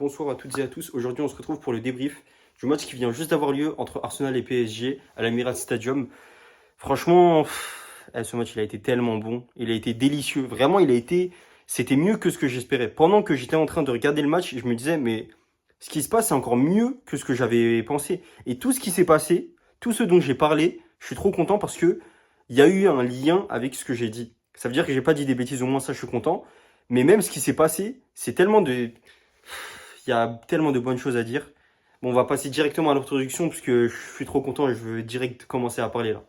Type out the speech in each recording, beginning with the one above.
bonsoir à toutes et à tous. Aujourd'hui, on se retrouve pour le débrief du match qui vient juste d'avoir lieu entre Arsenal et PSG à l'Emirates Stadium. Franchement, ce match, il a été tellement bon. Il a été délicieux. Vraiment, c'était mieux que ce que j'espérais. Pendant que j'étais en train de regarder le match, je me disais, mais ce qui se passe, c'est encore mieux que ce que j'avais pensé. Et tout ce qui s'est passé, tout ce dont j'ai parlé, je suis trop content parce que il y a eu un lien avec ce que j'ai dit. Ça veut dire que j'ai pas dit des bêtises, au moins ça, je suis content. Mais même ce qui s'est passé, il y a tellement de bonnes choses à dire. Bon, on va passer directement à l'introduction parce que je suis trop content et je veux direct commencer à parler là.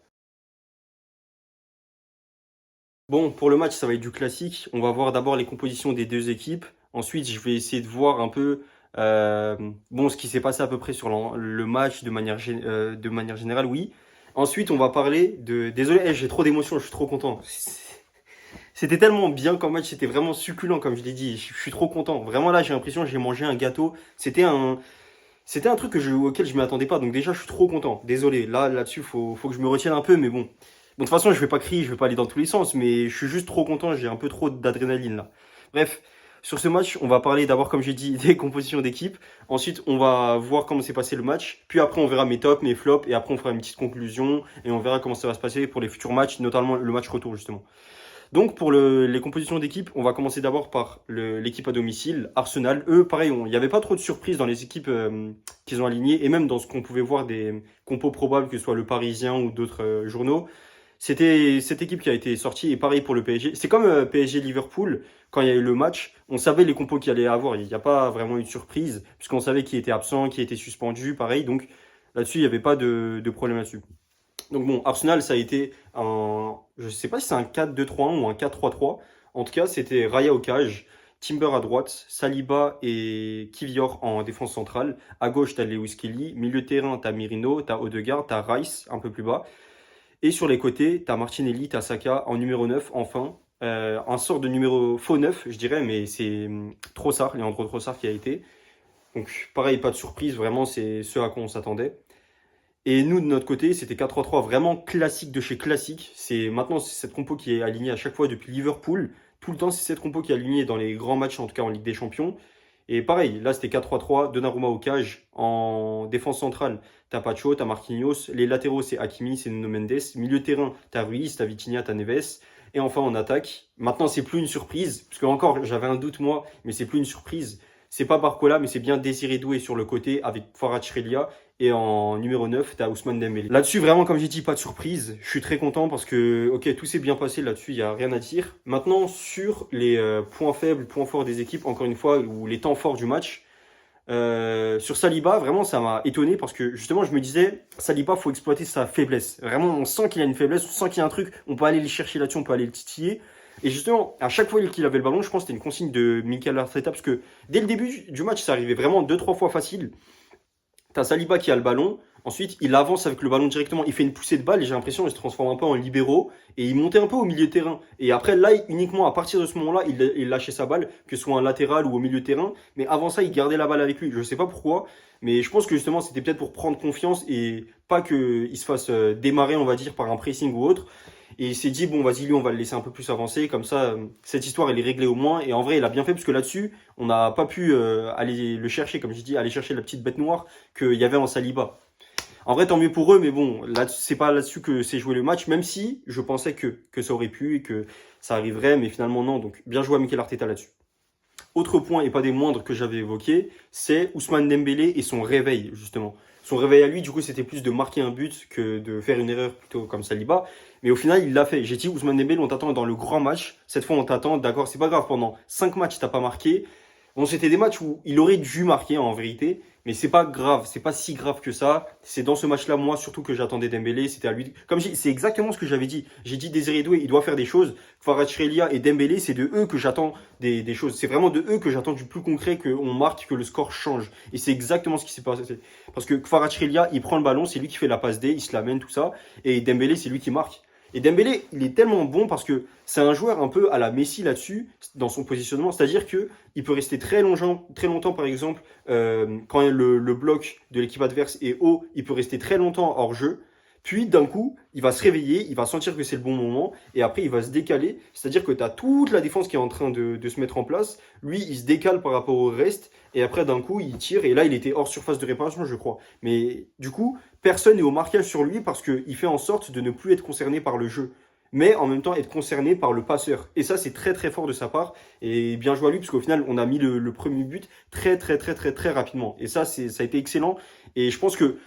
Bon, pour le match, ça va être du classique. On va voir d'abord les compositions des deux équipes. Ensuite, je vais essayer de voir un peu ce qui s'est passé à peu près sur le match de manière générale, oui. Ensuite, on va parler de... Désolé, j'ai trop d'émotions, je suis trop content. C'était tellement bien comme match, c'était vraiment succulent comme je l'ai dit. Je suis trop content. Vraiment là, j'ai l'impression que j'ai mangé un gâteau. C'était un truc auquel je m'y attendais pas. Donc déjà, je suis trop content. Désolé, là-dessus, faut que je me retienne un peu, mais bon. Bon, de toute façon, je vais pas crier, je vais pas aller dans tous les sens, mais je suis juste trop content. J'ai un peu trop d'adrénaline là. Bref, sur ce match, on va parler d'abord, comme j'ai dit, des compositions d'équipe. Ensuite, on va voir comment s'est passé le match. Puis après, on verra mes tops, mes flops, et après, on fera une petite conclusion et on verra comment ça va se passer pour les futurs matchs, notamment le match retour justement. Donc pour les compositions d'équipe, on va commencer d'abord par l'équipe à domicile, Arsenal. Eux, pareil, il n'y avait pas trop de surprises dans les équipes qu'ils ont alignées, et même dans ce qu'on pouvait voir des compos probables, que ce soit le Parisien ou d'autres journaux. C'était cette équipe qui a été sortie, et pareil pour le PSG. C'est comme PSG-Liverpool, quand il y a eu le match, on savait les compos qu'il allait avoir. Il n'y a pas vraiment eu de surprise, puisqu'on savait qui était absent, qui était suspendu, pareil. Donc là-dessus, il n'y avait pas de problème là-dessus. Donc bon, Arsenal, ça a été je sais pas si c'est un 4-2-3-1 ou un 4-3-3. En tout cas, c'était Raya au cage, Timber à droite, Saliba et Kivior en défense centrale. À gauche, t'as Lewis Kelly. Milieu de terrain, t'as Merino, t'as Odegaard, t'as Rice un peu plus bas. Et sur les côtés, t'as Martinelli, t'as Saka en numéro 9, enfin. Un sort de numéro faux 9, je dirais, mais c'est Trossard, Leandro Trossard qui a été. Donc pareil, pas de surprise, vraiment, c'est ce à quoi on s'attendait. Et nous, de notre côté, c'était 4-3-3 vraiment classique de chez classique. C'est cette compo qui est alignée à chaque fois depuis Liverpool. Tout le temps, c'est cette compo qui est alignée dans les grands matchs, en tout cas en Ligue des Champions. Et pareil, là, c'était 4-3-3, Donnarumma au cage. En défense centrale, t'as Pacho, t'as Marquinhos. Les latéraux, c'est Hakimi, c'est Nuno Mendes. Milieu de terrain, t'as Ruiz, t'as Vitinha, t'as Neves. Et enfin, en attaque, maintenant, c'est plus une surprise. Parce que encore, j'avais un doute, moi, mais c'est plus une surprise. C'est pas Barcola, mais c'est bien Désiré Doué sur le côté avec Kvaratskhelia. Et en numéro 9, tu as Ousmane Dembélé. Là-dessus, vraiment, comme j'ai dit, pas de surprise. Je suis très content parce que, ok, tout s'est bien passé là-dessus, il n'y a rien à dire. Maintenant, sur les points faibles, points forts des équipes, encore une fois, ou les temps forts du match, sur Saliba, vraiment, ça m'a étonné parce que justement, je me disais, Saliba, faut exploiter sa faiblesse. Vraiment, on sent qu'il a une faiblesse, on sent qu'il y a un truc, on peut aller le chercher là-dessus, on peut aller le titiller. Et justement, à chaque fois qu'il avait le ballon, je pense que c'était une consigne de Mikel Arteta parce que dès le début du match, ça arrivait vraiment 2-3 fois facile. T'as Saliba qui a le ballon. Ensuite, il avance avec le ballon directement. Il fait une poussée de balle et j'ai l'impression qu'il se transforme un peu en libéraux. Et il montait un peu au milieu de terrain. Et après, là, uniquement à partir de ce moment-là, il lâchait sa balle, que ce soit un latéral ou au milieu de terrain. Mais avant ça, il gardait la balle avec lui. Je ne sais pas pourquoi. Mais je pense que justement, c'était peut-être pour prendre confiance et pas qu'il se fasse démarrer, on va dire, par un pressing ou autre. Et il s'est dit, bon, vas-y, lui, on va le laisser un peu plus avancer. Comme ça, cette histoire, elle est réglée au moins. Et en vrai, il a bien fait, parce que là-dessus, on n'a pas pu aller le chercher, comme je dis, aller chercher la petite bête noire qu'il y avait en Saliba. En vrai, tant mieux pour eux, mais bon, là, c'est pas là-dessus que s'est joué le match, même si je pensais que ça aurait pu et que ça arriverait, mais finalement, non. Donc, bien joué à Mikel Arteta là-dessus. Autre point, et pas des moindres que j'avais évoqué, c'est Ousmane Dembélé et son réveil, justement. Son réveil à lui, du coup, c'était plus de marquer un but que de faire une erreur plutôt comme Saliba. Mais au final, il l'a fait. J'ai dit, Ousmane Dembélé, on t'attend dans le grand match. Cette fois, on t'attend, d'accord, c'est pas grave, pendant 5 matchs, t'as pas marqué. Bon, c'était des matchs où il aurait dû marquer en vérité, mais c'est pas grave, c'est pas si grave que ça. C'est dans ce match-là, moi, surtout que j'attendais Dembélé, c'était à lui. Comme c'est exactement ce que j'avais dit. J'ai dit Désiré Doué, il doit faire des choses. Kvaratskhelia et Dembélé, c'est de eux que j'attends des choses. C'est vraiment de eux que j'attends du plus concret, qu'on marque, que le score change. Et c'est exactement ce qui s'est passé. Parce que Kvaratskhelia, il prend le ballon, c'est lui qui fait la passe D, il se l'amène, tout ça. Et Dembélé, c'est lui qui marque. Et Dembélé, il est tellement bon parce que c'est un joueur un peu à la Messi là-dessus, dans son positionnement. C'est-à-dire qu'il peut rester très longtemps par exemple, quand le bloc de l'équipe adverse est haut, il peut rester très longtemps hors jeu. Puis d'un coup, il va se réveiller, il va sentir que c'est le bon moment, et après il va se décaler. C'est-à-dire que tu as toute la défense qui est en train de se mettre en place. Lui, il se décale par rapport au reste, et après d'un coup, il tire, et là, il était hors surface de réparation, je crois. Mais du coup, personne n'est au marquage sur lui parce qu'il fait en sorte de ne plus être concerné par le jeu, mais en même temps être concerné par le passeur. Et ça, c'est très très fort de sa part. Et bien joué à lui, parce qu'au final, on a mis le premier but très rapidement. Et ça, ça a été excellent. Et je pense que,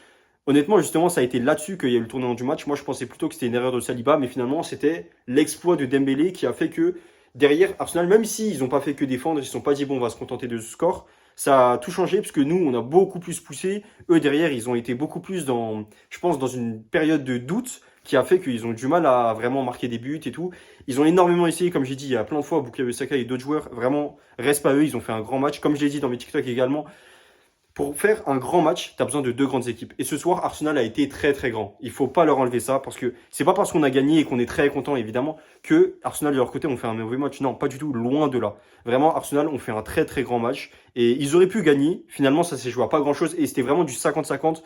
honnêtement, justement, ça a été là-dessus qu'il y a eu le tournant du match. Moi, je pensais plutôt que c'était une erreur de Saliba, mais finalement, c'était l'exploit de Dembélé qui a fait que, derrière, Arsenal, même s'ils n'ont pas fait que défendre, ils ne se sont pas dit, bon, on va se contenter de ce score, ça a tout changé, parce que nous, on a beaucoup plus poussé. Eux, derrière, ils ont été beaucoup plus dans, je pense, dans une période de doute qui a fait qu'ils ont du mal à vraiment marquer des buts et tout. Ils ont énormément essayé, comme j'ai dit, il y a plein de fois, Bukayo Saka et d'autres joueurs, vraiment, reste pas eux, ils ont fait un grand match. Comme je l'ai dit dans mes TikTok également, pour faire un grand match, tu as besoin de deux grandes équipes. Et ce soir, Arsenal a été très grand. Il faut pas leur enlever ça parce que c'est pas parce qu'on a gagné et qu'on est très content évidemment que Arsenal de leur côté ont fait un mauvais match. Non, pas du tout, loin de là. Vraiment, Arsenal ont fait un très grand match et ils auraient pu gagner. Finalement, ça s'est joué à pas grand chose et c'était vraiment du 50-50.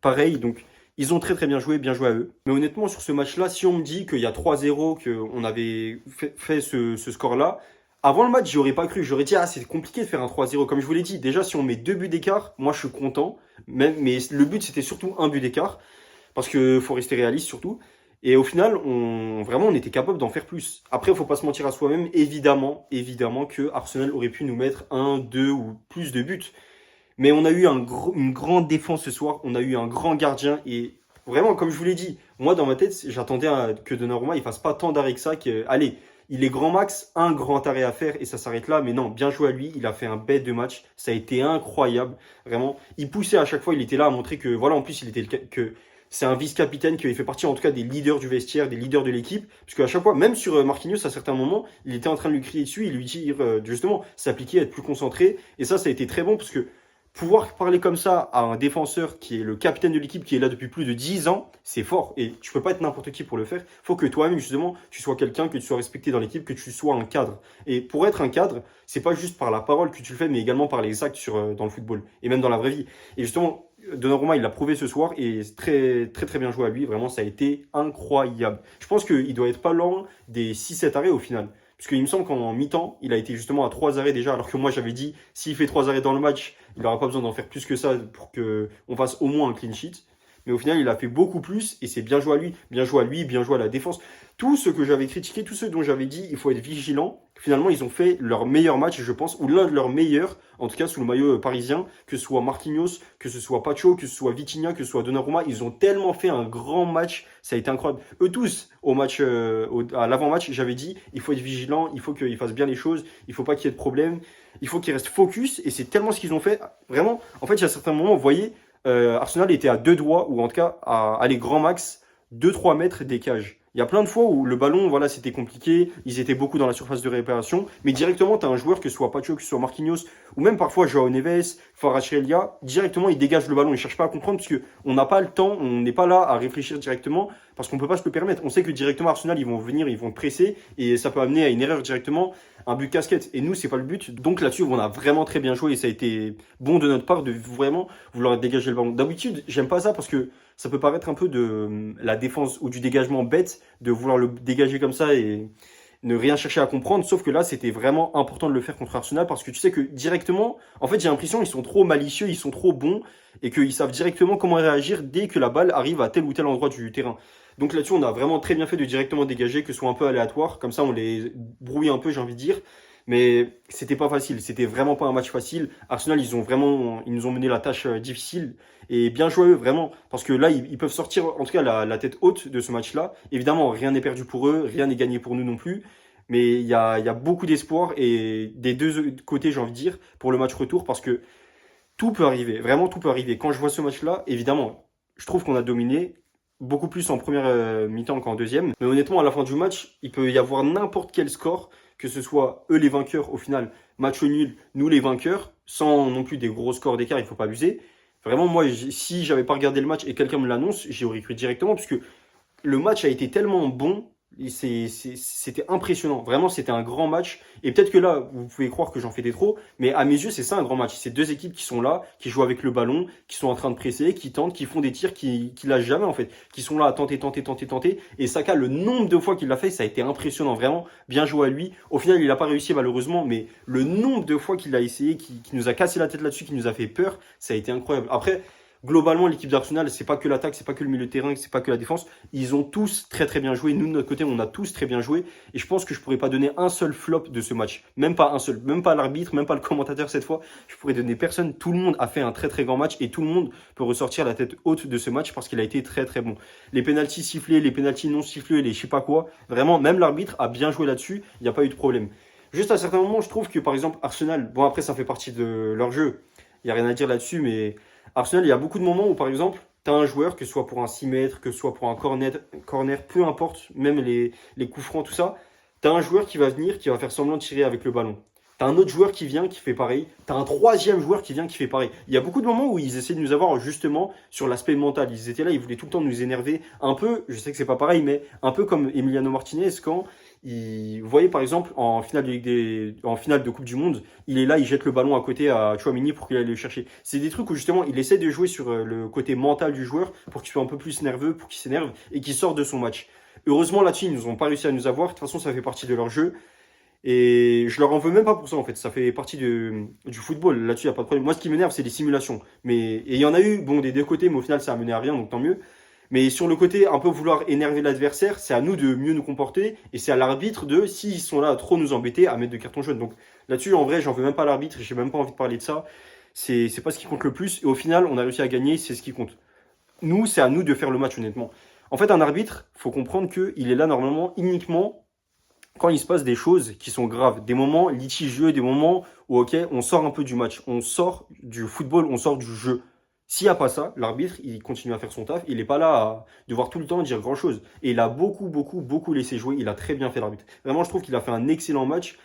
Pareil, donc ils ont très bien joué à eux. Mais honnêtement, sur ce match-là, si on me dit qu'il y a 3-0, qu'on avait fait ce score-là, avant le match, j'y aurais pas cru. J'aurais dit, ah, c'est compliqué de faire un 3-0. Comme je vous l'ai dit, déjà, si on met deux buts d'écart, moi, je suis content. Mais le but, c'était surtout un but d'écart. Parce qu'il faut rester réaliste, surtout. Et au final, vraiment, on était capable d'en faire plus. Après, il faut pas se mentir à soi-même. Évidemment que Arsenal aurait pu nous mettre un, deux ou plus de buts. Mais on a eu une grande défense ce soir. On a eu un grand gardien. Et vraiment, comme je vous l'ai dit, moi, dans ma tête, j'attendais que Donnarumma, il fasse pas tant d'arrêts que ça. Allez, il est grand max, un grand arrêt à faire et ça s'arrête là. Mais non, bien joué à lui. Il a fait un bête de match. Ça a été incroyable. Vraiment. Il poussait à chaque fois. Il était là à montrer que, voilà, en plus, que c'est un vice-capitaine qui fait partie, en tout cas, des leaders du vestiaire, des leaders de l'équipe. Parce qu'à chaque fois, même sur Marquinhos, à certains moments, il était en train de lui crier dessus. Il lui dire, justement, s'appliquer, être plus concentré. Et ça a été très bon parce que pouvoir parler comme ça à un défenseur qui est le capitaine de l'équipe, qui est là depuis plus de 10 ans, c'est fort. Et tu peux pas être n'importe qui pour le faire. Il faut que toi-même, justement, tu sois quelqu'un, que tu sois respecté dans l'équipe, que tu sois un cadre. Et pour être un cadre, c'est pas juste par la parole que tu le fais, mais également par les actes dans le football. Et même dans la vraie vie. Et justement, Donnarumma, il l'a prouvé ce soir et c'est très bien joué à lui. Vraiment, ça a été incroyable. Je pense qu'il doit être pas loin des 6-7 arrêts au final. Parce qu'il me semble qu'en mi-temps, il a été justement à 3 arrêts déjà, alors que moi j'avais dit, s'il fait 3 arrêts dans le match, il n'aura pas besoin d'en faire plus que ça pour qu'on fasse au moins un clean sheet. Mais au final, il a fait beaucoup plus et c'est bien joué à lui, bien joué à la défense. Tout ce que j'avais critiqué, tout ce dont j'avais dit, il faut être vigilant. Finalement, ils ont fait leur meilleur match, je pense, ou l'un de leurs meilleurs, en tout cas sous le maillot parisien, que ce soit Marquinhos, que ce soit Pacho, que ce soit Vitinha, que ce soit Donnarumma. Ils ont tellement fait un grand match, ça a été incroyable. Eux tous, au match, à l'avant-match, j'avais dit, il faut être vigilant, il faut qu'ils fassent bien les choses, il faut pas qu'il y ait de problème, il faut qu'ils restent focus, et c'est tellement ce qu'ils ont fait. Vraiment, en fait, il y a certains moments, vous voyez, Arsenal était à deux doigts, ou en tout cas, à aller grand max, 2-3 mètres des cages. Il y a plein de fois où le ballon, voilà, c'était compliqué, ils étaient beaucoup dans la surface de réparation, mais directement, tu as un joueur, que ce soit Pacho, que ce soit Marquinhos, ou même parfois Joao Neves, Kvaratskhelia, directement, il dégage le ballon, il ne cherche pas à comprendre, parce qu'on n'a pas le temps, on n'est pas là à réfléchir directement, parce qu'on ne peut pas se le permettre. On sait que directement, Arsenal, ils vont venir, ils vont presser, et ça peut amener à une erreur directement, un but casquette. Et nous, c'est pas le but. Donc là-dessus, on a vraiment très bien joué, et ça a été bon de notre part de vraiment vouloir dégager le ballon. D'habitude, j'aime pas ça, parce que ça peut paraître un peu de la défense ou du dégagement bête de vouloir le dégager comme ça et ne rien chercher à comprendre. Sauf que là, c'était vraiment important de le faire contre Arsenal parce que tu sais que directement, en fait, j'ai l'impression qu'ils sont trop malicieux, ils sont trop bons et qu'ils savent directement comment réagir dès que la balle arrive à tel ou tel endroit du terrain. Donc là-dessus, on a vraiment très bien fait de directement dégager, que ce soit un peu aléatoire. Comme ça, on les brouille un peu, j'ai envie de dire. Mais c'était pas facile, c'était vraiment pas un match facile. Arsenal, ils nous ont mené la tâche difficile et bien joué à eux, vraiment. Parce que là, ils peuvent sortir, en tout cas, la tête haute de ce match-là. Évidemment, rien n'est perdu pour eux, rien n'est gagné pour nous non plus. Mais il y a beaucoup d'espoir et des deux côtés, j'ai envie de dire, pour le match retour parce que tout peut arriver, vraiment tout peut arriver. Quand je vois ce match-là, évidemment, je trouve qu'on a dominé beaucoup plus en première mi-temps qu'en deuxième. Mais honnêtement, à la fin du match, il peut y avoir n'importe quel score, que ce soit eux les vainqueurs au final, match nul, nous les vainqueurs, sans non plus des gros scores d'écart, il ne faut pas abuser. Vraiment, moi, si j'avais pas regardé le match et quelqu'un me l'annonce, j'y aurais cru directement, parce que le match a été tellement bon, C'était impressionnant. Vraiment, c'était un grand match. Et peut-être que là, vous pouvez croire que j'en fais des trop, mais à mes yeux, c'est ça un grand match. C'est deux équipes qui sont là, qui jouent avec le ballon, qui sont en train de presser, qui tentent, qui font des tirs, qui lâchent jamais en fait, qui sont là à tenter, tenter, tenter, tenter. Et Saka, le nombre de fois qu'il l'a fait, ça a été impressionnant. Vraiment, bien joué à lui. Au final, il n'a pas réussi malheureusement, mais le nombre de fois qu'il a essayé, qui nous a cassé la tête là-dessus, qui nous a fait peur, ça a été incroyable. Après, globalement, l'équipe d'Arsenal, c'est pas que l'attaque, c'est pas que le milieu de terrain, c'est pas que la défense. Ils ont tous très très bien joué. Nous, de notre côté, on a tous très bien joué. Et je pense que je pourrais pas donner un seul flop de ce match. Même pas un seul. Même pas l'arbitre, même pas le commentateur cette fois. Je pourrais donner personne. Tout le monde a fait un très très grand match et tout le monde peut ressortir la tête haute de ce match parce qu'il a été très très bon. Les pénaltys sifflés, les pénaltys non sifflés, les je sais pas quoi. Vraiment, même l'arbitre a bien joué là-dessus. Il n'y a pas eu de problème. Juste à certains moments, je trouve que par exemple, Arsenal, bon après, ça fait partie de leur jeu. Il n'y a rien à dire là-dessus, mais Arsenal, il y a beaucoup de moments où, par exemple, tu as un joueur, que ce soit pour un 6 mètres, que ce soit pour un corner, peu importe, même les coups francs, tout ça, tu as un joueur qui va venir, qui va faire semblant de tirer avec le ballon. Tu as un autre joueur qui vient, qui fait pareil. Tu as un troisième joueur qui vient, qui fait pareil. Il y a beaucoup de moments où ils essaient de nous avoir justement sur l'aspect mental. Ils étaient là, ils voulaient tout le temps nous énerver. Un peu, je sais que c'est pas pareil, mais un peu comme Emiliano Martinez quand vous voyez par exemple en finale en finale de Coupe du Monde, il est là, il jette le ballon à côté à Chouamini pour qu'il aille le chercher. C'est des trucs où justement il essaie de jouer sur le côté mental du joueur pour qu'il soit un peu plus nerveux, pour qu'il s'énerve et qu'il sorte de son match. Heureusement là-dessus, ils nous ont pas réussi à nous avoir. De toute façon, ça fait partie de leur jeu. Et je leur en veux même pas pour ça en fait. Ça fait partie du football. Là-dessus, il n'y a pas de problème. Moi, ce qui m'énerve, c'est les simulations. Et il y en a eu, bon, des deux côtés, mais au final, ça a mené à rien, donc tant mieux. Mais sur le côté, un peu vouloir énerver l'adversaire, c'est à nous de mieux nous comporter. Et c'est à l'arbitre de, s'ils sont là à trop nous embêter, à mettre de carton jaune. Donc là-dessus, en vrai, j'en veux même pas à l'arbitre. J'ai même pas envie de parler de ça. C'est pas ce qui compte le plus. Et au final, on a réussi à gagner, c'est ce qui compte. Nous, c'est à nous de faire le match, honnêtement. En fait, un arbitre, faut comprendre qu'il est là normalement uniquement quand il se passe des choses qui sont graves, des moments litigieux, des moments où, ok, on sort un peu du match, on sort du football, on sort du jeu. S'il n'y a pas ça, l'arbitre, il continue à faire son taf, il n'est pas là à devoir tout le temps dire grand-chose. Et il a beaucoup, beaucoup, beaucoup laissé jouer, il a très bien fait l'arbitre. Vraiment, je trouve qu'il a fait un excellent match.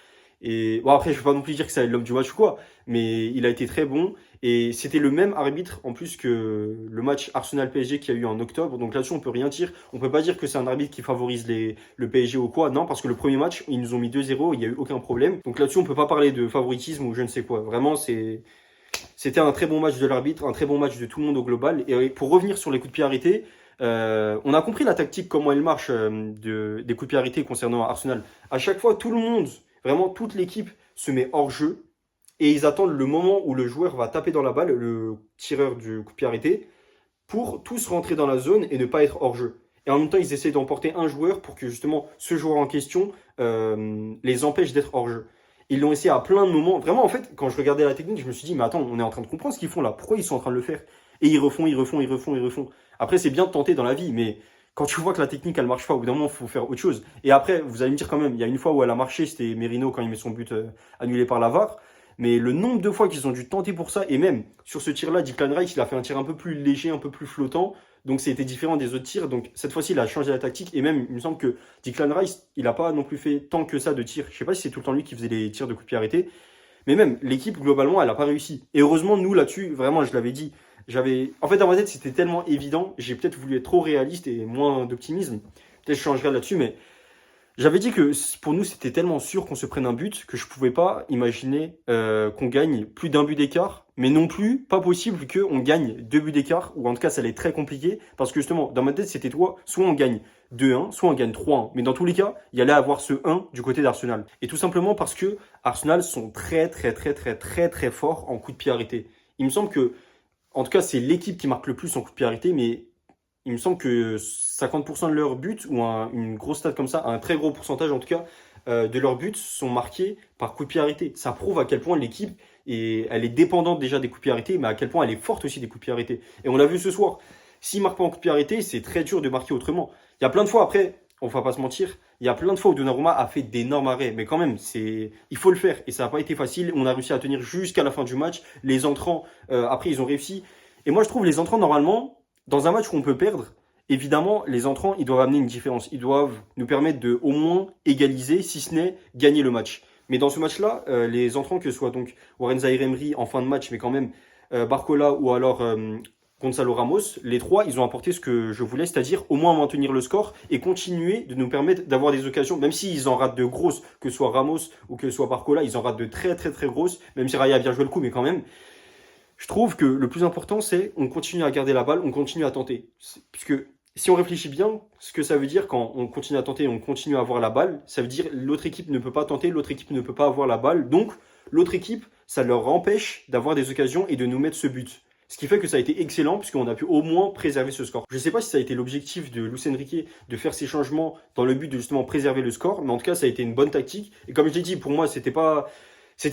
Et bon, après, je ne vais pas non plus dire que c'est l'homme du match ou quoi, mais il a été très bon. Et c'était le même arbitre en plus que le match Arsenal-PSG qu'il y a eu en octobre. Donc là-dessus, on peut rien dire. On peut pas dire que c'est un arbitre qui favorise le PSG ou quoi. Non, parce que le premier match, ils nous ont mis 2-0, il n'y a eu aucun problème. Donc là-dessus, on peut pas parler de favoritisme ou je ne sais quoi. Vraiment, c'était un très bon match de l'arbitre, un très bon match de tout le monde au global. Et pour revenir sur les coups de pied arrêtés, on a compris la tactique, comment elle marche des coups de pied arrêtés concernant Arsenal. À chaque fois, tout le monde, vraiment toute l'équipe se met hors jeu et ils attendent le moment où le joueur va taper dans la balle, le tireur du coup de pied arrêté, pour tous rentrer dans la zone et ne pas être hors jeu. Et en même temps, ils essaient d'emporter un joueur pour que justement ce joueur en question les empêche d'être hors jeu. Ils l'ont essayé à plein de moments. Vraiment, en fait, quand je regardais la technique, je me suis dit, mais attends, on est en train de comprendre ce qu'ils font là. Pourquoi ils sont en train de le faire? Et ils refont, ils refont, ils refont, ils refont. Après, c'est bien de tenter dans la vie, mais quand tu vois que la technique, elle marche pas, au bout d'un moment, il faut faire autre chose. Et après, vous allez me dire quand même, il y a une fois où elle a marché, c'était Merino quand il met son but annulé par la VAR. Mais le nombre de fois qu'ils ont dû tenter pour ça, et même sur ce tir-là, Declan Rice, il a fait un tir un peu plus léger, un peu plus flottant. Donc c'était différent des autres tirs. Donc cette fois-ci, il a changé la tactique. Et même, il me semble que Declan Rice, il n'a pas non plus fait tant que ça de tirs. Je sais pas si c'est tout le temps lui qui faisait les tirs de coup de pied arrêtés. Mais même, l'équipe, globalement, elle n'a pas réussi. Et heureusement, nous, là-dessus, vraiment, je l'avais dit. En fait, dans ma tête, c'était tellement évident. J'ai peut-être voulu être trop réaliste et moins d'optimisme. Peut-être je changerai là-dessus, mais j'avais dit que pour nous, c'était tellement sûr qu'on se prenne un but que je pouvais pas imaginer qu'on gagne plus d'un but d'écart, mais non plus pas possible qu'on gagne deux buts d'écart, ou en tout cas, ça allait être très compliqué, parce que justement, dans ma tête, c'était soit on gagne 2-1, soit on gagne 3-1. Mais dans tous les cas, il y allait avoir ce 1 du côté d'Arsenal. Et tout simplement parce que Arsenal sont très, très, très, très, très, très forts en coup de pied arrêté. Il me semble que, en tout cas, c'est l'équipe qui marque le plus en coup de pied arrêté, mais il me semble que 50% de leurs buts, ou une grosse stat comme ça, un très gros pourcentage en tout cas, de leurs buts sont marqués par coup de pied arrêté. Ça prouve à quel point l'équipe elle est dépendante déjà des coups de pied arrêtés, mais à quel point elle est forte aussi des coups de pied arrêtés. Et on l'a vu ce soir. S'ils ne marquent pas en coup de pied arrêté, c'est très dur de marquer autrement. Il y a plein de fois après, on ne va pas se mentir, il y a plein de fois où Donnarumma a fait d'énormes arrêts, mais quand même, il faut le faire. Et ça n'a pas été facile. On a réussi à tenir jusqu'à la fin du match. Les entrants, après, ils ont réussi. Et moi, je trouve les entrants, normalement, dans un match où on peut perdre, évidemment, les entrants, ils doivent amener une différence. Ils doivent nous permettre de au moins égaliser, si ce n'est gagner le match. Mais dans ce match-là, les entrants, que ce soit donc Warren Zaïre-Emery en fin de match, mais quand même Barcola ou alors Gonzalo Ramos, les trois, ils ont apporté ce que je voulais, c'est-à-dire au moins maintenir le score et continuer de nous permettre d'avoir des occasions, même s'ils en ratent de grosses, que ce soit Ramos ou que ce soit Barcola, ils en ratent de très très très grosses, même si Raya a bien joué le coup, mais quand même, je trouve que le plus important, c'est on continue à garder la balle, on continue à tenter. Puisque si on réfléchit bien, ce que ça veut dire quand on continue à tenter et on continue à avoir la balle, ça veut dire l'autre équipe ne peut pas tenter, l'autre équipe ne peut pas avoir la balle. Donc, l'autre équipe, ça leur empêche d'avoir des occasions et de nous mettre ce but. Ce qui fait que ça a été excellent puisqu'on a pu au moins préserver ce score. Je ne sais pas si ça a été l'objectif de Luis Enrique de faire ces changements dans le but de justement préserver le score, mais en tout cas ça a été une bonne tactique. Et comme je l'ai dit, pour moi c'était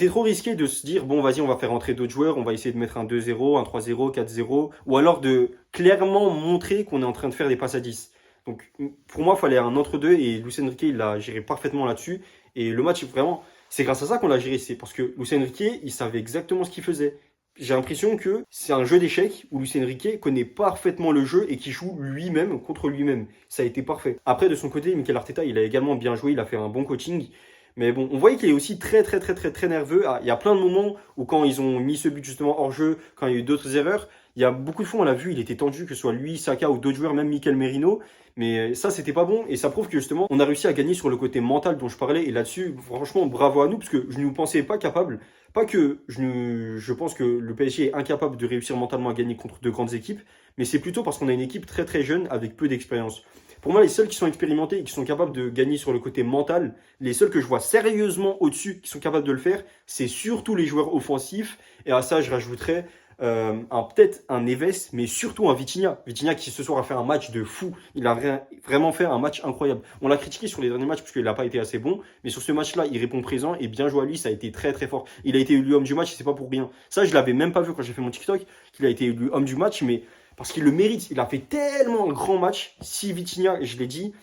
trop risqué de se dire, bon, vas-y, on va faire entrer d'autres joueurs, on va essayer de mettre un 2-0, un 3-0, 4-0, ou alors de clairement montrer qu'on est en train de faire des passes à 10. Donc, pour moi, il fallait un entre-deux, et Luis Enrique, il l'a géré parfaitement là-dessus. Et le match, vraiment, c'est grâce à ça qu'on l'a géré. C'est parce que Luis Enrique, il savait exactement ce qu'il faisait. J'ai l'impression que c'est un jeu d'échecs où Luis Enrique connaît parfaitement le jeu et qui joue lui-même contre lui-même. Ça a été parfait. Après, de son côté, Mikel Arteta, il a également bien joué, il a fait un bon coaching. Mais bon, on voyait qu'il est aussi très très très très très nerveux. Ah, il y a plein de moments où quand ils ont mis ce but justement hors jeu, quand il y a eu d'autres erreurs, il y a beaucoup de fois on l'a vu, il était tendu, que ce soit lui, Saka ou d'autres joueurs, même Mikel Merino. Mais ça, c'était pas bon et ça prouve que justement, on a réussi à gagner sur le côté mental dont je parlais. Et là-dessus, franchement, bravo à nous parce que je ne nous pensais pas capables. Pas que je pense que le PSG est incapable de réussir mentalement à gagner contre de grandes équipes, mais c'est plutôt parce qu'on a une équipe très très jeune avec peu d'expérience. Pour moi, les seuls qui sont expérimentés et qui sont capables de gagner sur le côté mental, les seuls que je vois sérieusement au-dessus qui sont capables de le faire, c'est surtout les joueurs offensifs. Et à ça, je rajouterais peut-être un Neves, mais surtout un Vitinha. Vitinha qui ce soir a fait un match de fou. Il a vraiment fait un match incroyable. On l'a critiqué sur les derniers matchs parce qu'il n'a pas été assez bon, mais sur ce match-là, il répond présent et bien joué à lui, ça a été très très fort. Il a été élu homme du match, c'est pas pour rien. Ça, je l'avais même pas vu quand j'ai fait mon TikTok, qu'il a été élu homme du match, mais parce qu'il le mérite. Il a fait tellement un grand match. Si Vitinha, je l'ai dit,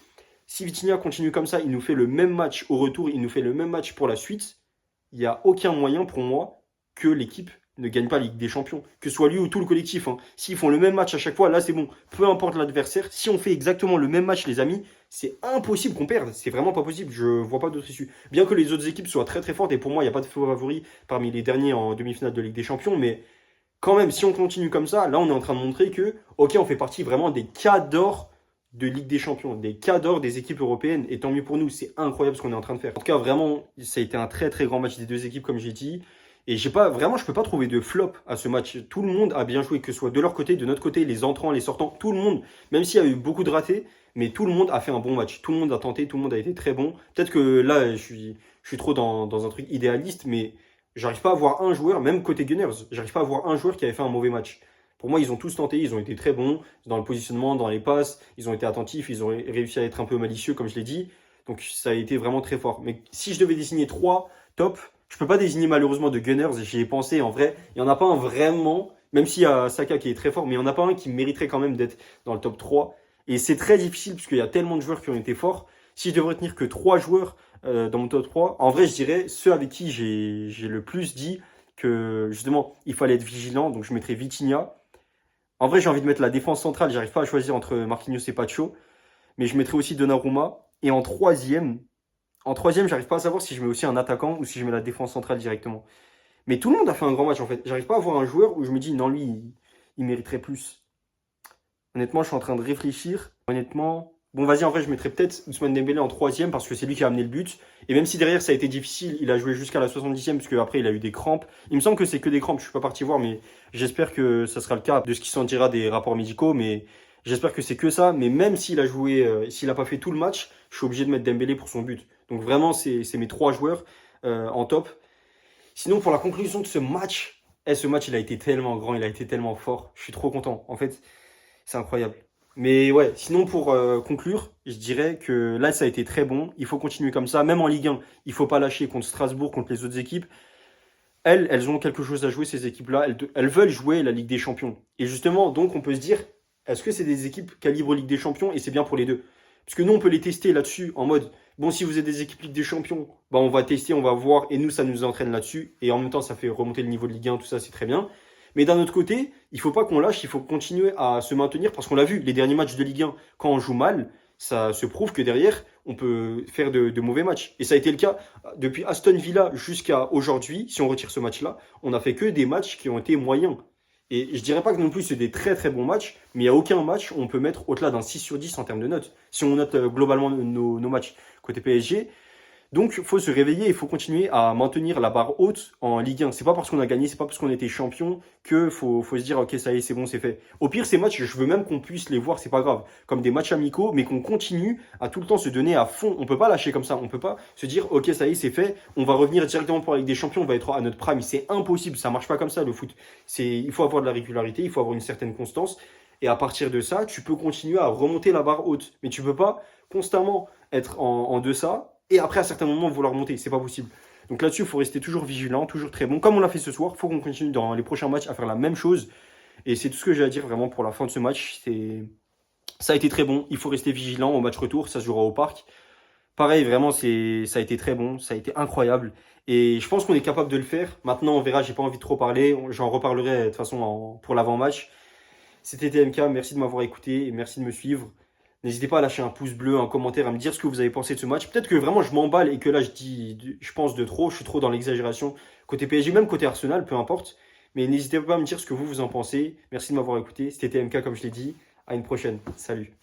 si Vitinha continue comme ça, il nous fait le même match au retour, il nous fait le même match pour la suite, il n'y a aucun moyen pour moi que l'équipe ne gagne pas la Ligue des Champions. Que ce soit lui ou tout le collectif. Hein. S'ils font le même match à chaque fois, là c'est bon. Peu importe l'adversaire, si on fait exactement le même match, les amis, c'est impossible qu'on perde. C'est vraiment pas possible. Je vois pas d'autre issue. Bien que les autres équipes soient très très fortes, et pour moi, il n'y a pas de favori parmi les derniers en demi-finale de Ligue des Champions, mais quand même, si on continue comme ça, là, on est en train de montrer que, ok, on fait partie vraiment des cadors de Ligue des Champions, des cadors des équipes européennes. Et tant mieux pour nous, c'est incroyable ce qu'on est en train de faire. En tout cas, vraiment, ça a été un très très grand match des deux équipes, comme j'ai dit. Et j'ai pas, vraiment, je peux pas trouver de flop à ce match. Tout le monde a bien joué, que ce soit de leur côté, de notre côté, les entrants, les sortants, tout le monde. Même s'il y a eu beaucoup de ratés, mais tout le monde a fait un bon match. Tout le monde a tenté, tout le monde a été très bon. Peut-être que là, je suis trop dans un truc idéaliste, mais j'arrive pas à voir un joueur, même côté Gunners, j'arrive pas à voir un joueur qui avait fait un mauvais match. Pour moi, ils ont tous tenté, ils ont été très bons dans le positionnement, dans les passes, ils ont été attentifs, ils ont réussi à être un peu malicieux, comme je l'ai dit. Donc ça a été vraiment très fort. Mais si je devais désigner trois top, je peux pas désigner malheureusement de Gunners, j'y ai pensé en vrai. Il y en a pas un vraiment, même s'il y a Saka qui est très fort, mais il y en a pas un qui mériterait quand même d'être dans le top 3. Et c'est très difficile parce qu'il y a tellement de joueurs qui ont été forts. Si je devrais retenir que trois joueurs dans mon top 3, en vrai, je dirais ceux avec qui j'ai le plus dit que justement, il fallait être vigilant. Donc, je mettrais Vitinha. En vrai, j'ai envie de mettre la défense centrale. J'arrive pas à choisir entre Marquinhos et Pacho. Mais je mettrais aussi Donnarumma. Et en troisième, j'arrive pas à savoir si je mets aussi un attaquant ou si je mets la défense centrale directement. Mais tout le monde a fait un grand match en fait. J'arrive pas à voir un joueur où je me dis non, lui, il mériterait plus. Honnêtement, je suis en train de réfléchir. Honnêtement, bon, vas-y, en vrai, je mettrais peut-être Ousmane Dembélé en troisième parce que c'est lui qui a amené le but. Et même si derrière, ça a été difficile, il a joué jusqu'à la 70e parce qu'après, il a eu des crampes. Il me semble que c'est que des crampes. Je suis pas parti voir, mais j'espère que ça sera le cas de ce qui s'en dira des rapports médicaux. Mais j'espère que c'est que ça. Mais même s'il a joué, s'il a pas fait tout le match, je suis obligé de mettre Dembélé pour son but. Donc vraiment, c'est mes trois joueurs en top. Sinon, pour la conclusion de ce match, ce match, il a été tellement grand, il a été tellement fort. Je suis trop content. En fait, c'est incroyable. Mais ouais, sinon pour conclure, je dirais que là, ça a été très bon. Il faut continuer comme ça. Même en Ligue 1, il faut pas lâcher contre Strasbourg, contre les autres équipes. Elles ont quelque chose à jouer, ces équipes-là. Elles veulent jouer la Ligue des Champions. Et justement, donc, on peut se dire, est-ce que c'est des équipes calibre Ligue des Champions et c'est bien pour les deux? Parce que nous, on peut les tester là-dessus en mode, bon, si vous êtes des équipes Ligue des Champions, bah, on va tester, on va voir, et nous, ça nous entraîne là-dessus. Et en même temps, ça fait remonter le niveau de Ligue 1, tout ça, c'est très bien. Mais d'un autre côté, il ne faut pas qu'on lâche, il faut continuer à se maintenir, parce qu'on l'a vu, les derniers matchs de Ligue 1, quand on joue mal, ça se prouve que derrière, on peut faire de mauvais matchs. Et ça a été le cas depuis Aston Villa jusqu'à aujourd'hui, si on retire ce match-là, on n'a fait que des matchs qui ont été moyens. Et je dirais pas que non plus c'est des très très bons matchs, mais il n'y a aucun match où on peut mettre au-delà d'un 6 sur 10 en termes de notes. Si on note globalement nos matchs côté PSG, donc, il faut se réveiller, il faut continuer à maintenir la barre haute en Ligue 1. C'est pas parce qu'on a gagné, c'est pas parce qu'on était champion que faut se dire, ok, ça y est, c'est bon, c'est fait. Au pire, ces matchs, je veux même qu'on puisse les voir, c'est pas grave, comme des matchs amicaux, mais qu'on continue à tout le temps se donner à fond. On peut pas lâcher comme ça, on peut pas se dire, ok, ça y est, c'est fait, on va revenir directement pour la Ligue des Champions, on va être à notre prime. C'est impossible, ça marche pas comme ça, le foot. Il faut avoir de la régularité, il faut avoir une certaine constance. Et à partir de ça, tu peux continuer à remonter la barre haute. Mais tu peux pas constamment être en deçà et après, à certains moments, vouloir monter. C'est pas possible. Donc là-dessus, il faut rester toujours vigilant, toujours très bon. Comme on l'a fait ce soir, il faut qu'on continue dans les prochains matchs à faire la même chose. Et c'est tout ce que j'ai à dire vraiment pour la fin de ce match. Ça a été très bon. Il faut rester vigilant au match retour. Ça se jouera au parc. Pareil, vraiment, ça a été très bon. Ça a été incroyable. Et je pense qu'on est capable de le faire. Maintenant, on verra. J'ai pas envie de trop parler. J'en reparlerai de toute façon pour l'avant-match. C'était TMK, merci de m'avoir écouté et merci de me suivre. N'hésitez pas à lâcher un pouce bleu, un commentaire, à me dire ce que vous avez pensé de ce match. Peut-être que vraiment je m'emballe et que là je pense de trop, je suis trop dans l'exagération. Côté PSG, même côté Arsenal, peu importe. Mais n'hésitez pas à me dire ce que vous en pensez. Merci de m'avoir écouté. C'était TMK comme je l'ai dit. À une prochaine. Salut.